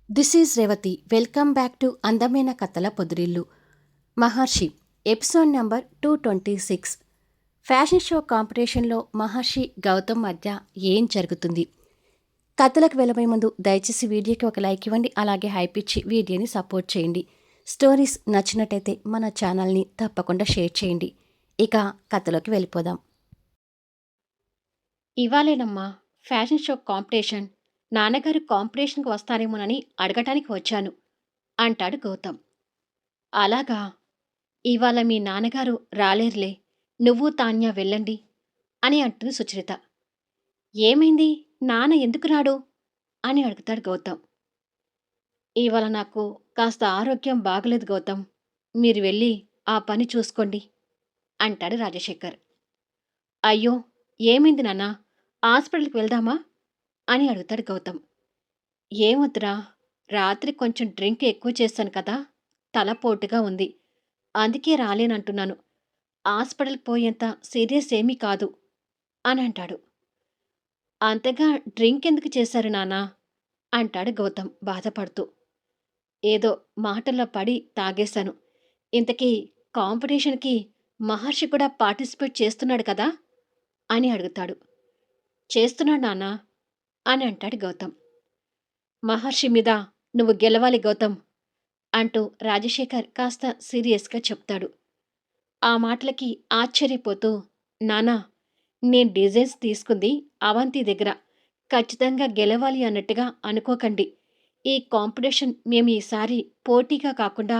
This is Revathi. Welcome back to అందమైన కథల పొదిరిల్లు. మహర్షి episode number 226. Fashion show కాంపిటీషన్లో మహర్షి గౌతమ్ మధ్య ఏం జరుగుతుంది? కథలకు వెళ్ళబోయే ముందు దయచేసి వీడియోకి ఒక లైక్ ఇవ్వండి. అలాగే హైప్ ఇచ్చి వీడియోని సపోర్ట్ చేయండి. స్టోరీస్ నచ్చినట్టయితే మన ఛానల్ని తప్పకుండా షేర్ చేయండి. ఇక కథలోకి వెళ్ళిపోదాం. ఇవాళేనమ్మా ఫ్యాషన్ షో కాంపిటీషన్. నాన్నగారు కాంపిటీషన్కి వస్తారేమోనని అడగటానికి వచ్చాను అంటాడు గౌతమ్. అలాగా, ఇవాళ మీ నాన్నగారు రాలేరులే, నువ్వు తాన్యా వెళ్ళండి అని అంటుంది సుచరిత. ఏమైంది, నాన్న ఎందుకు రాడు అని అడుగుతాడు గౌతమ్. ఇవాళ నాకు కాస్త ఆరోగ్యం బాగలేదు గౌతమ్, మీరు వెళ్ళి ఆ పని చూసుకోండి అంటాడు రాజశేఖర్. అయ్యో, ఏమైంది నాన్న, హాస్పిటల్కి వెళ్దామా అని అడుగుతాడు గౌతమ్. ఏమొద్దురా, రాత్రి కొంచెం డ్రింక్ ఎక్కువ చేశాను కదా, తలపోటుగా ఉంది, అందుకే రాలేనంటున్నాను. హాస్పిటల్కి పోయేంత సీరియస్ ఏమీ కాదు అని అంటాడు. అంతగా డ్రింక్ ఎందుకు చేశారు నాన్నా అంటాడు గౌతమ్ బాధపడుతూ. ఏదో మాటల్లో పడి తాగేశాను. ఇంతకీ కాంపిటీషన్కి మహర్షి కూడా పార్టిసిపేట్ చేస్తున్నాడు కదా అని అడుగుతాడు. చేస్తున్నాడు నాన్నా అని అంటాడు గౌతమ్. మహర్షి మీద నువ్వు గెలవాలి గౌతమ్ అంటూ రాజశేఖర్ కాస్త సీరియస్గా చెప్తాడు. ఆ మాటలకి ఆశ్చర్యపోతూ, నానా, నేను డిజైన్స్ తీసుకుంది అవంతి దగ్గర, ఖచ్చితంగా గెలవాలి అన్నట్టుగా అనుకోకండి. ఈ కాంపిటీషన్ మేము ఈసారి పోటీగా కాకుండా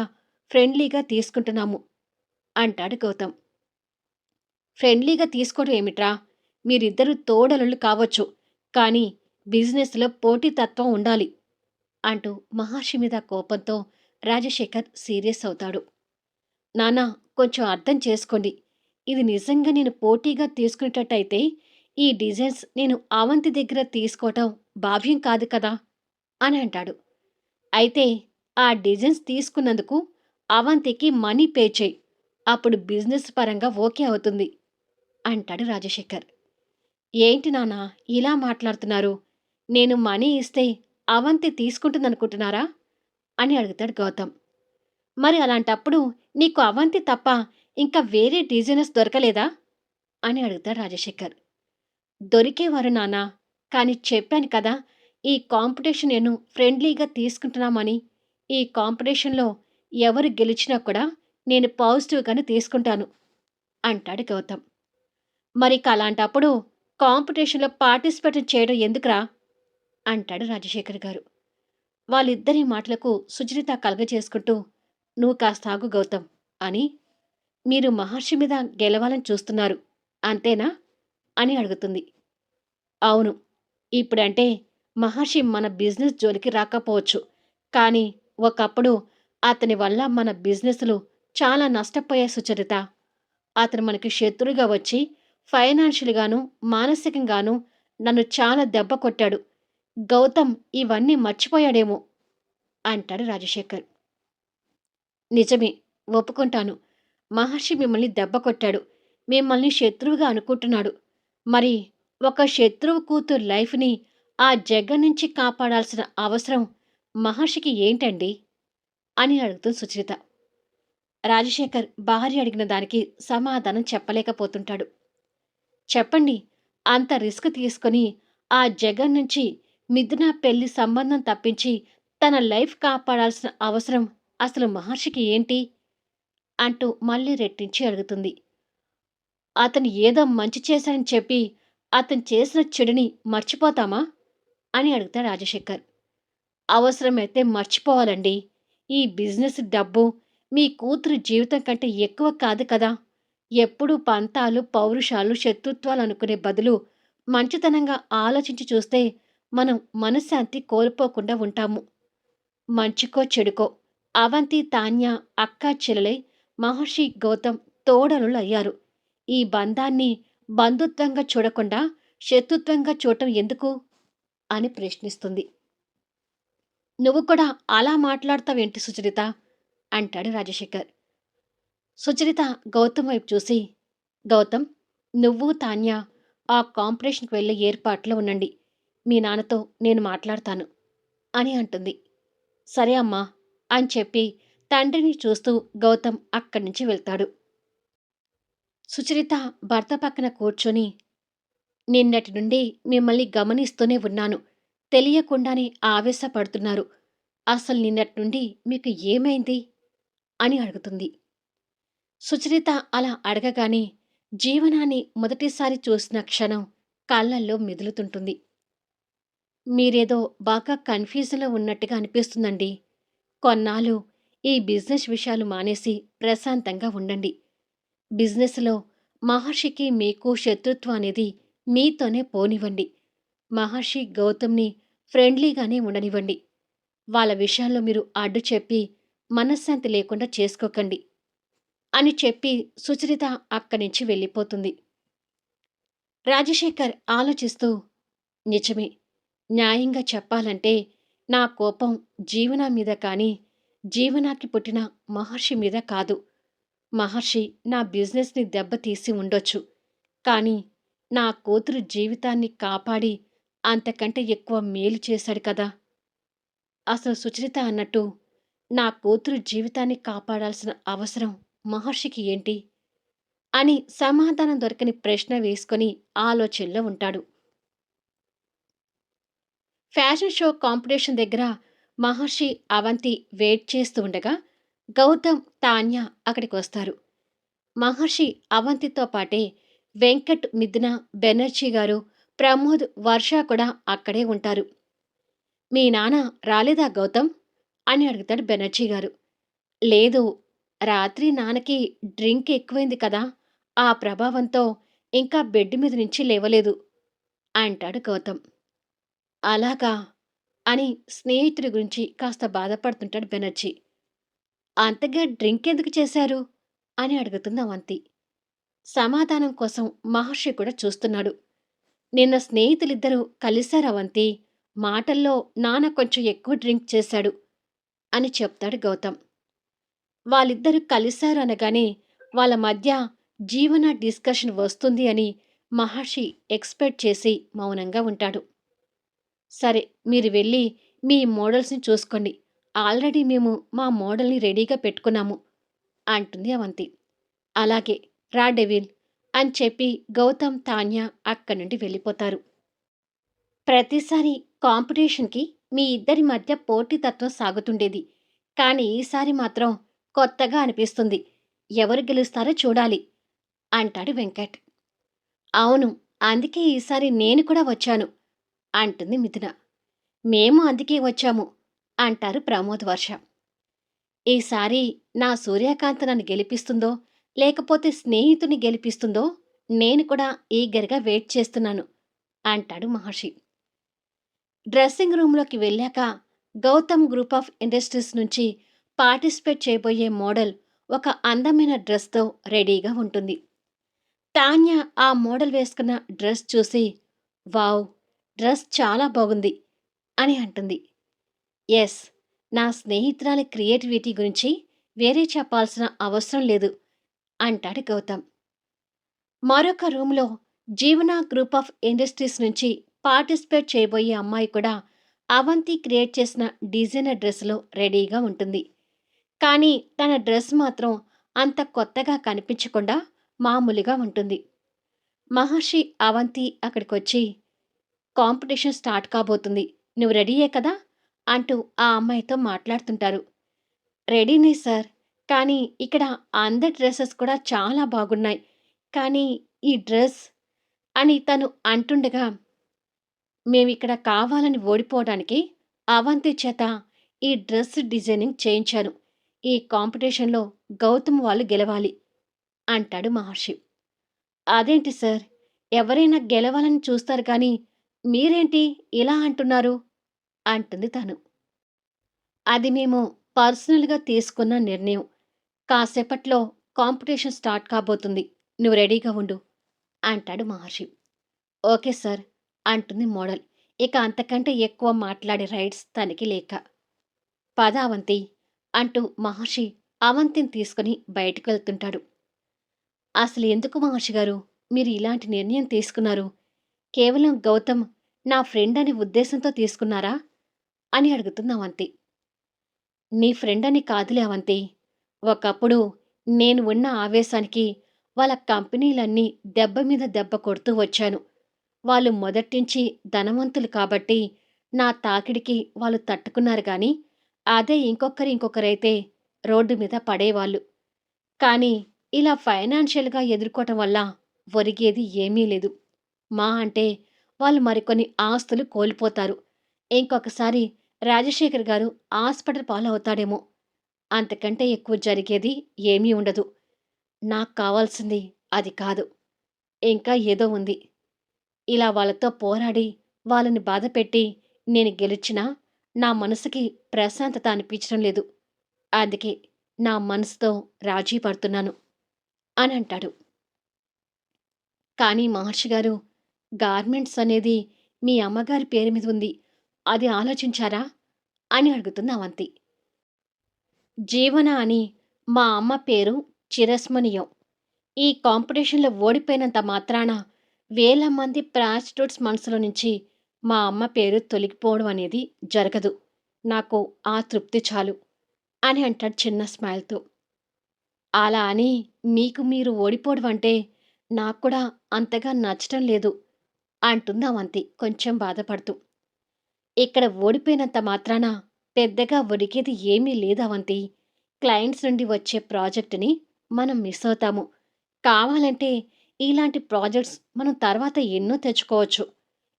ఫ్రెండ్లీగా తీసుకుంటున్నాము అంటాడు గౌతమ్. ఫ్రెండ్లీగా తీసుకోవడం ఏమిట్రా, మీరిద్దరూ తోడలుళ్ళు కావచ్చు, కానీ బిజినెస్లో పోటీతత్వం ఉండాలి అంటూ మహర్షి మీద కోపంతో రాజశేఖర్ సీరియస్ అవుతాడు. నానా, కొంచెం అర్థం చేసుకోండి. ఇది నిజంగా నేను పోటీగా తీసుకునేటట్టయితే ఈ డిజైన్స్ నేను అవంతి దగ్గర తీసుకోవటం భావ్యం కాదు కదా అని అంటాడు. అయితే ఆ డిజైన్స్ తీసుకున్నందుకు అవంతికి మనీ పే చేయి, అప్పుడు బిజినెస్ పరంగా ఓకే అవుతుంది అంటాడు రాజశేఖర్. ఏంటి నాన్నా ఇలా మాట్లాడుతున్నారు? నేను మనీ ఇస్తే అవంతి తీసుకుంటుందనుకుంటున్నారా అని అడుగుతాడు గౌతమ్. మరి అలాంటప్పుడు నీకు అవంతి తప్ప ఇంకా వేరే డిజైనర్స్ దొరకలేదా అని అడుగుతాడు రాజశేఖర్. దొరికేవారు నాన్నా, కానీ చెప్పాను కదా, ఈ కాంపిటీషన్ నేను ఫ్రెండ్లీగా తీసుకుంటున్నామని. ఈ కాంపిటీషన్లో ఎవరు గెలిచినా కూడా నేను పాజిటివ్గానే తీసుకుంటాను అంటాడు గౌతమ్. మరి అలాంటప్పుడు కాంపిటీషన్లో పార్టిసిపేట్ చేయడం ఎందుకురా అంటాడు రాజశేఖర్ గారు. వాళ్ళిద్దరి మాటలకు సుచరిత కలగజేసుకుంటూ, నువ్వు కాస్త ఆగు గౌతమ్ అని, మీరు మహర్షి మీద గెలవాలని చూస్తున్నారు అంతేనా అని అడుగుతుంది. అవును, ఇప్పుడంటే మహర్షి మన బిజినెస్ జోలికి రాకపోవచ్చు, కానీ ఒకప్పుడు అతని వల్ల మన బిజినెస్లు చాలా నష్టపోయాయి సుచరిత. అతను మనకి శత్రువుగా వచ్చి ఫైనాన్షియల్గాను మానసికంగాను నన్ను చాలా దెబ్బ కొట్టాడు. గౌతమ్ ఇవన్నీ మర్చిపోయాడేమో అంటాడు రాజశేఖర్. నిజమే, ఒప్పుకుంటాను. మహర్షి మిమ్మల్ని దెబ్బ కొట్టాడు, మిమ్మల్ని శత్రువుగా అనుకుంటున్నాడు. మరి ఒక శత్రువు కూతురు లైఫ్ని ఆ జగన్ నుంచి కాపాడాల్సిన అవసరం మహర్షికి ఏంటండి అని అడుగుతుంది సుచరిత. రాజశేఖర్ భార్య అడిగిన దానికి సమాధానం చెప్పలేకపోతుంటాడు. చెప్పండి, అంత రిస్క్ తీసుకొని ఆ జగన్ నుంచి మిథున పెళ్లి సంబంధం తప్పించి తన లైఫ్ కాపాడాల్సిన అవసరం అసలు మహర్షికి ఏంటి అంటూ మళ్ళీ రెట్టించి అడుగుతుంది. అతను ఏదో మంచి చేశానని చెప్పి అతను చేసిన చెడుని మర్చిపోతామా అని అడుగుతాడు రాజశేఖర్. అవసరమైతే మర్చిపోవాలండి. ఈ బిజినెస్ డబ్బు మీ కూతురు జీవితం కంటే ఎక్కువ కాదు కదా. ఎప్పుడూ పంతాలు, పౌరుషాలు, శత్రుత్వాలు అనుకునే బదులు మంచితనంగా ఆలోచించి చూస్తే మనం మనశ్శాంతి కోల్పోకుండా ఉంటాము. మంచికో చెడుకో అవంతి, తాన్య అక్కా చెల్లెలై మహర్షి, గౌతమ్ తోడలుళ్ళు అయ్యారు. ఈ బంధాన్ని బంధుత్వంగా చూడకుండా శత్రుత్వంగా చూడటం ఎందుకు అని ప్రశ్నిస్తుంది. నువ్వు కూడా అలా మాట్లాడతావేంటి సుచరిత అంటాడు రాజశేఖర్. సుచరిత గౌతమ్ వైపు చూసి, గౌతమ్, నువ్వు తాన్య ఆ కాంపిటీషన్కి వెళ్ళే ఏర్పాట్లో ఉండండి, మీ నాన్నతో నేను మాట్లాడతాను అని అంటుంది. సరే అమ్మా అని చెప్పి తండ్రిని చూస్తూ గౌతమ్ అక్కడి నుంచి వెళ్తాడు. సుచరిత భర్త పక్కన కూర్చొని, నిన్నటి నుండి మిమ్మల్ని గమనిస్తూనే ఉన్నాను. తెలియకుండానే ఆవేశపడుతున్నారు. అసలు నిన్నటి నుండి మీకు ఏమైంది అని అడుగుతుంది. సుచరిత అలా అడగగానే జీవనాన్ని మొదటిసారి చూసిన క్షణం కళ్ళల్లో మెదులుతుంటుంది. మీరేదో బాగా కన్‌ఫ్యూజన్‌లో ఉన్నట్టుగా అనిపిస్తుందండి. కొన్నాళ్ళు ఈ బిజినెస్ విషయాలు మానేసి ప్రశాంతంగా ఉండండి. బిజినెస్‌లో మహర్షికి మీకు శత్రుత్వం అనేది మీతోనే పోనివ్వండి. మహర్షి, గౌతమ్‌ని ఫ్రెండ్లీగానే ఉండనివ్వండి. వాళ్ళ విషయాల్లో మీరు అడ్డు చెప్పి మనశ్శాంతి లేకుండా చేసుకోకండి అని చెప్పి సుచరిత అక్కడి నుంచి వెళ్ళిపోతుంది. రాజశేఖర్ ఆలోచిస్తూ, నిజమే. న్యాయంగా చెప్పాలంటే నా కోపం జీవన మీద కానీ, జీవనాకి పుట్టిన మహర్షి మీద కాదు. మహర్షి నా బిజినెస్‌ని దెబ్బతీసి ఉండొచ్చు. కానీ నా కూతురు జీవితాన్ని కాపాడి అంతకంటే ఎక్కువ మేలు చేశాడు కదా! అసలు సుచరిత అన్నట్టు నా కూతురు జీవితాన్ని కాపాడాల్సిన అవసరం మహర్షికి ఏంటి? అని సమాధానం దొరకని ప్రశ్న వేసుకొని ఆలోచనలో ఉంటాడు. ఫ్యాషన్ షో కాంపిటీషన్ దగ్గర మహర్షి, అవంతి వెయిట్ చేస్తూ ఉండగా గౌతమ్, తాన్య అక్కడికొస్తారు. మహర్షి, అవంతితో పాటే వెంకట్, మిథున, బెనర్జీ గారు, ప్రమోద్, వర్ష కూడా అక్కడే ఉంటారు. మీ నాన్న రాలేదా గౌతమ్ అని అడుగుతాడు బెనర్జీ గారు. లేదు, రాత్రి నాన్నకి డ్రింక్ ఎక్కువైంది కదా, ఆ ప్రభావంతో ఇంకా బెడ్ మీద నుంచి లేవలేదు అంటాడు గౌతమ్. అలాగా అని స్నేహితుడి గురించి కాస్త బాధపడుతుంటాడు బెనర్జీ. అంతగా డ్రింక్ ఎందుకు చేశారు అని అడుగుతుంది అవంతి. సమాధానం కోసం మహర్షి కూడా చూస్తున్నాడు. నిన్న స్నేహితులిద్దరూ కలిశారు అవంతి. మాటల్లో నాన్న కొంచెం ఎక్కువ డ్రింక్ చేశాడు అని చెప్తాడు గౌతమ్. వాళ్ళిద్దరూ కలిశారు అనగానే వాళ్ళ మధ్య జీవన డిస్కషన్ వస్తుంది అని మహర్షి ఎక్స్‌పెక్ట్ చేసి మౌనంగా ఉంటాడు. సరే, మీరు వెళ్ళి మీ మోడల్స్‌ని చూసుకోండి. ఆల్రెడీ మేము మా మోడల్‌ని రెడీగా పెట్టుకున్నాము అంటుంది అవంతి. అలాగే, రా డెవిల్ అని చెప్పి గౌతమ్, తాన్య అక్కడి నుండి వెళ్ళిపోతారు. ప్రతిసారి కాంపిటీషన్‌కి మీ ఇద్దరి మధ్య పోటీతత్వం సాగుతుండేది. కానీ ఈసారి మాత్రం కొత్తగా అనిపిస్తుంది. ఎవరు గెలుస్తారో చూడాలి అంటాడు వెంకట్. అవును, అందుకే ఈసారి నేను కూడా వచ్చాను అంటుంది మిథున. మేము అందుకే వచ్చాము అంటారు ప్రమోద్, వర్ష. ఈసారి నా సూర్యకాంత్ నన్ను గెలిపిస్తుందో, లేకపోతే స్నేహితుని గెలిపిస్తుందో నేను కూడా ఈగర్‌గా వెయిట్ చేస్తున్నాను అంటాడు మహర్షి. డ్రెస్సింగ్ రూమ్‌లోకి వెళ్ళాక గౌతమ్ గ్రూప్ ఆఫ్ ఇండస్ట్రీస్ నుంచి పార్టిసిపేట్ చేయబోయే మోడల్ ఒక అందమైన డ్రెస్‌తో రెడీగా ఉంటుంది. తాన్య ఆ మోడల్ వేసుకున్న డ్రెస్ చూసి, వావ్! డ్రెస్ చాలా బాగుంది అని అంటుంది. ఎస్, నా స్నేహితురాలి క్రియేటివిటీ గురించి వేరే చెప్పాల్సిన అవసరం లేదు అంటాడు గౌతమ్. మరొక రూమ్‌లో జీవన గ్రూప్ ఆఫ్ ఇండస్ట్రీస్ నుంచి పార్టిసిపేట్ చేయబోయే అమ్మాయి కూడా అవంతి క్రియేట్ చేసిన డిజైనర్ డ్రెస్‌లో రెడీగా ఉంటుంది. కానీ తన డ్రెస్ మాత్రం అంత కొత్తగా కనిపించకుండా మామూలుగా ఉంటుంది. మహర్షి, అవంతి అక్కడికొచ్చి, కాంపిటీషన్ స్టార్ట్ కాబోతుంది. నువ్వు రెడీయే కదా అంటూ ఆ అమ్మాయితో మాట్లాడుతుంటారు. రెడీనే సార్. కానీ ఇక్కడ అందరి డ్రెసెస్ కూడా చాలా బాగున్నాయి. కానీ ఈ డ్రెస్ అని తను అంటుండగా, మేమిక్కడ కావాలని ఓడిపోవడానికి అవంతి చేత ఈ డ్రెస్ డిజైనింగ్ చేయించాను. ఈ కాంపిటీషన్‌లో గౌతమ్ వాళ్ళు గెలవాలి అంటాడు మహర్షి. అదేంటి సార్, ఎవరైనా గెలవాలని చూస్తారు కానీ మీరేంటి ఇలా అంటున్నారు అంటుంది తను. అది మేము పర్సనల్‌గా తీసుకున్న నిర్ణయం. కాసేపట్లో కాంపిటీషన్ స్టార్ట్ కాబోతుంది. నువ్వు రెడీగా ఉండు అంటాడు మహర్షి. ఓకే సార్ అంటుంది మోడల్. ఇక అంతకంటే ఎక్కువ మాట్లాడే రైట్స్ తనకి లేక. పద అవంతి అంటూ మహర్షి అవంతిని తీసుకుని బయటకు వెళ్తుంటాడు. అసలు ఎందుకు మహర్షి గారు మీరు ఇలాంటి నిర్ణయం తీసుకున్నారు? కేవలం గౌతమ్ నా ఫ్రెండ్ అనే ఉద్దేశంతో తీసుకున్నారా అని అడుగుతుంది అవంతి. నీ ఫ్రెండని కాదులే అవంతి. ఒకప్పుడు నేను ఉన్న ఆవేశానికి వాళ్ళ కంపెనీలన్నీ దెబ్బ మీద దెబ్బ కొడుతూ వచ్చాను. వాళ్ళు మొదట్నుంచి ధనవంతులు కాబట్టి నా తాకిడికి వాళ్ళు తట్టుకున్నారు గానీ, అదే ఇంకొకరైతే రోడ్డు మీద పడేవాళ్ళు. కానీ ఇలా ఫైనాన్షియల్‌గా ఎదుర్కోవటం వల్ల ఒరిగేది ఏమీ లేదు. అంటే వాళ్ళు మరికొన్ని ఆస్తులు కోల్పోతారు. ఇంకొకసారి రాజశేఖర్ గారు హాస్పిటల్ పాలవుతాడేమో! అంతకంటే ఎక్కువ జరిగేది ఏమీ ఉండదు. నాకు కావాల్సింది అది కాదు. ఇంకా ఏదో ఉంది. ఇలా వాళ్ళతో పోరాడి, వాళ్ళని బాధపెట్టి నేను గెలిచినా నా మనసుకి ప్రశాంతత అనిపించడం లేదు. అందుకే నా మనసుతో రాజీ పడుతున్నాను అని అంటాడు. కానీ మహర్షి గారు, గార్మెంట్స్ అనేది మీ అమ్మగారి పేరు మీద ఉంది. అది ఆలోచించారా? అని అడుగుతుంది అవంతి. జీవన అని మా అమ్మ పేరు చిరస్మరణీయం. ఈ కాంపిటీషన్‌లో ఓడిపోయినంత మాత్రాన వేల మంది ప్రాస్టిట్యూట్స్ మనసులో నుంచి మా అమ్మ పేరు తొలగిపోవడం అనేది జరగదు. నాకు ఆ తృప్తి చాలు అని అంటాడు చిన్న స్మైల్‌తో. అలా అని మీకు మీరు ఓడిపోవడం అంటే నాకు కూడా అంతగా నచ్చటం లేదు అంటుంది అవంతి కొంచెం బాధపడుతూ. ఇక్కడ ఓడిపోయినంత మాత్రాన పెద్దగా ఒరిగేది ఏమీ లేదు అవంతి. క్లయింట్స్ నుండి వచ్చే ప్రాజెక్ట్‌ని మనం మిస్ అవుతాము. కావాలంటే ఇలాంటి ప్రాజెక్ట్స్ మనం తర్వాత ఎన్నో తెచ్చుకోవచ్చు.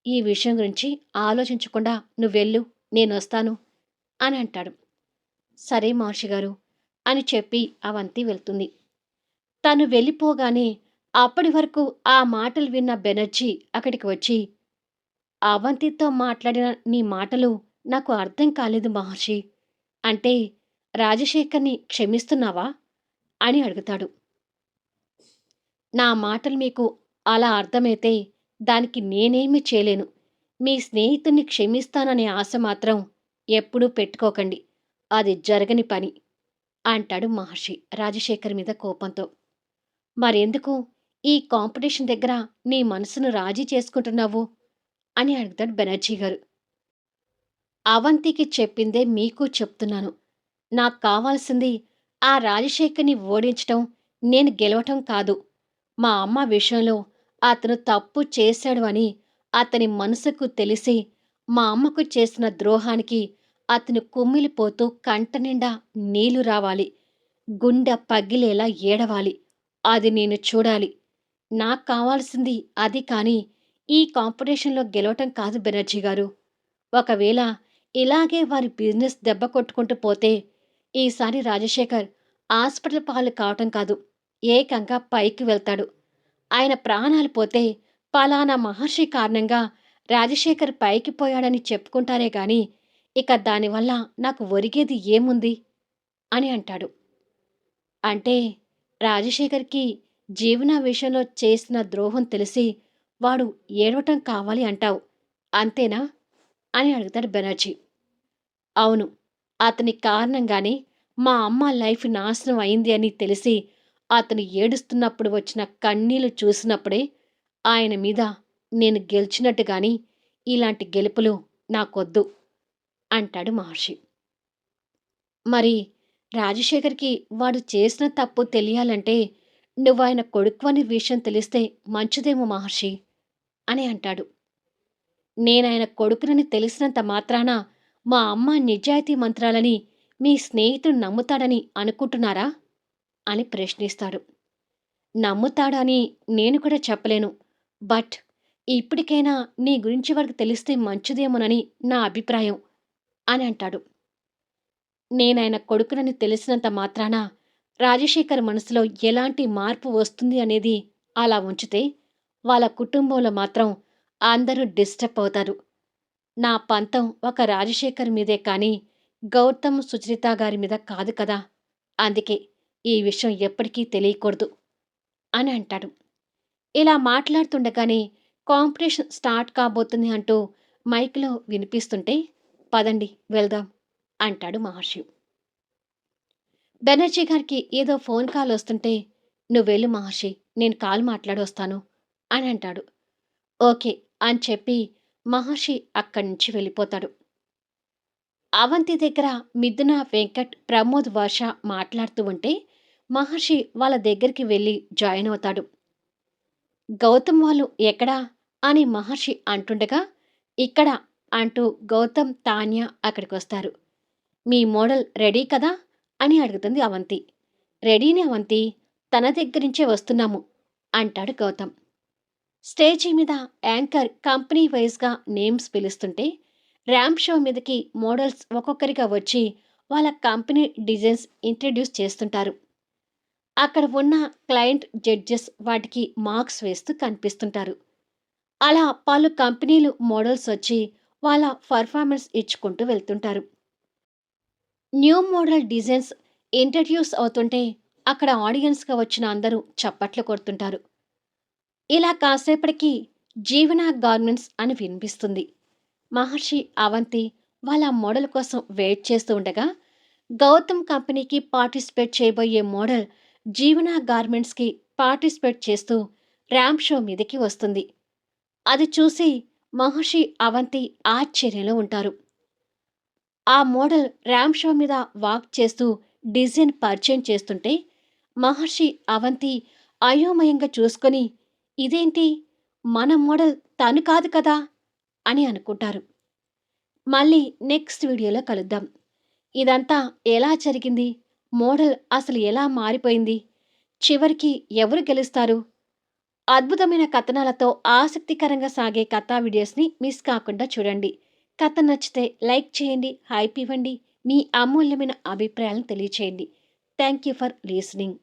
ఈ విషయం గురించి ఆలోచించకుండా నువ్వెళ్ళు, నేనొస్తాను అని అంటాడు. సరే మహర్షి గారు అని చెప్పి అవంతి వెళ్తుంది. తను వెళ్ళిపోగానే అప్పటి వరకు ఆ మాటలు విన్న బెనర్జీ అక్కడికి వచ్చి, అవంతితో మాట్లాడిన నీ మాటలు నాకు అర్థం కాలేదు మహర్షి. అంటే రాజశేఖర్‌ని క్షమిస్తున్నావా? అని అడుగుతాడు. నా మాటలు మీకు అలా అర్థమైతే దానికి నేనేమీ చేయలేను. మీ స్నేహితుడిని క్షమిస్తాననే ఆశ మాత్రం ఎప్పుడూ పెట్టుకోకండి. అది జరగని పని అంటాడు మహర్షి రాజశేఖర్ మీద కోపంతో. మరెందుకు ఈ కాంపిటీషన్ దగ్గర నీ మనసును రాజీ చేసుకుంటున్నావు? అని అడుగుతాడు బెనర్జీ గారు. అవంతికి చెప్పిందే మీకు చెప్తున్నాను. నాకు కావాల్సింది ఆ రాజశేఖర్‌ని ఓడించటం, నేను గెలవటం కాదు. మా అమ్మ విషయంలో అతను తప్పు చేశాడు అని అతని మనసుకు తెలిసి, మా అమ్మకు చేసిన ద్రోహానికి అతను కుమిలిపోతూ కంటనిండా నీళ్లు రావాలి. గుండె పగిలేలా ఏడవాలి. అది నేను చూడాలి. నాకు కావాల్సింది అది కానీ, ఈ కాంపిటీషన్‌లో గెలవటం కాదు బెనర్జీ గారు. ఒకవేళ ఇలాగే వారి బిజినెస్ దెబ్బ కొట్టుకుంటూ పోతే, ఈసారి రాజశేఖర్ హాస్పిటల్ పాలు కావటం కాదు, ఏకంగా పైకి వెళ్తాడు. ఆయన ప్రాణాలు పోతే, పలానా మహర్షి కారణంగా రాజశేఖర్ పైకి పోయాడని చెప్పుకుంటారే గాని, ఇక దానివల్ల నాకు ఒరిగేది ఏముంది? అని అంటాడు. అంటే రాజశేఖర్‌కి జీవన విషయంలో చేసిన ద్రోహం తెలిసి, వాడు ఏడవటం కావాలి అంటావు. అంతేనా? అని అడుగుతాడు బెనర్జీ. అవును. అతని కారణంగానే మా అమ్మ లైఫ్ నాశనం అయింది అని తెలిసి, అతను ఏడుస్తున్నప్పుడు వచ్చిన కన్నీళ్లు చూసినప్పుడే ఆయన మీద నేను గెలిచినట్టు గాని, ఇలాంటి గెలుపులు నాకొద్దు అంటాడు మహర్షి. మరి రాజశేఖర్‌కి వాడు చేసిన తప్పు తెలియాలంటే, నువ్వాయన కొడుకువని విషయం తెలిస్తే మంచిదేమో మహర్షి అని అంటాడు. నేనాయన కొడుకునని తెలిసినంత మాత్రాన మా అమ్మ నిజాయితీ మంత్రాలని మీ స్నేహితుడు నమ్ముతాడని అనుకుంటున్నారా? అని ప్రశ్నిస్తాడు. నమ్ముతాడని నేను కూడా చెప్పలేను. బట్ ఇప్పటికైనా నీ గురించి వాడికి తెలిస్తే మంచిదేమోనని నా అభిప్రాయం అని అంటాడు. నేనాయన కొడుకునని తెలిసినంత మాత్రాన రాజశేఖర్ మనసులో ఎలాంటి మార్పు వస్తుంది అనేది అలా ఉంచితే, వాళ్ళ కుటుంబంలో మాత్రం అందరూ డిస్టర్బ్ అవుతారు. నా పంతం ఒక రాజశేఖర్ మీదే కానీ, గౌతమ్, సుచరిత గారి మీద కాదు కదా! అందుకే ఈ విషయం ఎప్పటికీ తెలియకూడదు అని అంటాడు. ఇలా మాట్లాడుతుండగానే కాంపిటీషన్ స్టార్ట్ కాబోతుంది అంటూ మైక్‌లో వినిపిస్తుంటే, పదండి వెళ్దాం అంటాడు మహర్షి. బెనర్జీ గారికి ఏదో ఫోన్ కాల్ వస్తుంటే, నువ్వెళ్ళు మహర్షి, నేను కాల్ మాట్లాడొస్తాను అని అంటాడు. ఓకే అని చెప్పి మహర్షి అక్కడి నుంచి వెళ్ళిపోతాడు. అవంతి దగ్గర మిథున, వెంకట్, ప్రమోద్, వర్ష మాట్లాడుతూ ఉంటే మహర్షి వాళ్ళ దగ్గరికి వెళ్ళి జాయిన్ అవుతాడు. గౌతమ్ వాళ్ళు ఎక్కడా అని మహర్షి అంటుండగా, ఇక్కడ అంటూ గౌతమ్, తాన్య అక్కడికొస్తారు. మీ మోడల్ రెడీ కదా అని అడుగుతుంది అవంతి. రెడీనే అవంతి, తన దగ్గరించే వస్తున్నాము అంటాడు గౌతమ్. స్టేజీ మీద యాంకర్ కంపెనీ వైజ్గా నేమ్స్ పిలుస్తుంటే ర్యాంప్ షో మీదకి మోడల్స్ ఒక్కొక్కరిగా వచ్చి వాళ్ళ కంపెనీ డిజైన్స్ ఇంట్రడ్యూస్ చేస్తుంటారు. అక్కడ ఉన్న క్లయింట్ జడ్జెస్ వాటికి మార్క్స్ వేస్తూ కనిపిస్తుంటారు. అలా పలు కంపెనీలు మోడల్స్ వచ్చి వాళ్ళ పర్ఫార్మెన్స్ ఇచ్చుకుంటూ వెళ్తుంటారు. న్యూ మోడల్ డిజైన్స్ ఇంట్రడ్యూస్ అవుతుంటే అక్కడ ఆడియన్స్గా వచ్చిన అందరూ చప్పట్లు కొడుతుంటారు. ఇలా కాసేపటికి జీవన గార్మెంట్స్ అని వినిపిస్తుంది. మహర్షి, అవంతి వాళ్ళ మోడల్ కోసం వెయిట్ చేస్తూ ఉండగా గౌతమ్ కంపెనీకి పార్టిసిపేట్ చేయబోయే మోడల్ జీవన గార్మెంట్స్కి పార్టిసిపేట్ చేస్తూ ర్యాంప్ షో మీదకి వస్తుంది. అది చూసి మహర్షి, అవంతి ఆశ్చర్యంలో ఉంటారు. ఆ మోడల్ ర్యాంప్ షో మీద వాక్ చేస్తూ డిజైన్ పరిచయం చేస్తుంటే మహర్షి, అవంతి అయోమయంగా చూసుకొని ఇదేంటి, మన మోడల్ తను కాదు కదా అని అనుకుంటారు. మళ్ళీ నెక్స్ట్ వీడియోలో కలుద్దాం. ఇదంతా ఎలా జరిగింది? మోడల్ అసలు ఎలా మారిపోయింది? చివరికి ఎవరు గెలుస్తారు? అద్భుతమైన కథనాలతో ఆసక్తికరంగా సాగే కథా వీడియోస్ని మిస్ కాకుండా చూడండి. కథ నచ్చితే లైక్ చేయండి, హైప్ ఇవ్వండి, మీ అమూల్యమైన అభిప్రాయాలను తెలియచేయండి. Thank you for listening.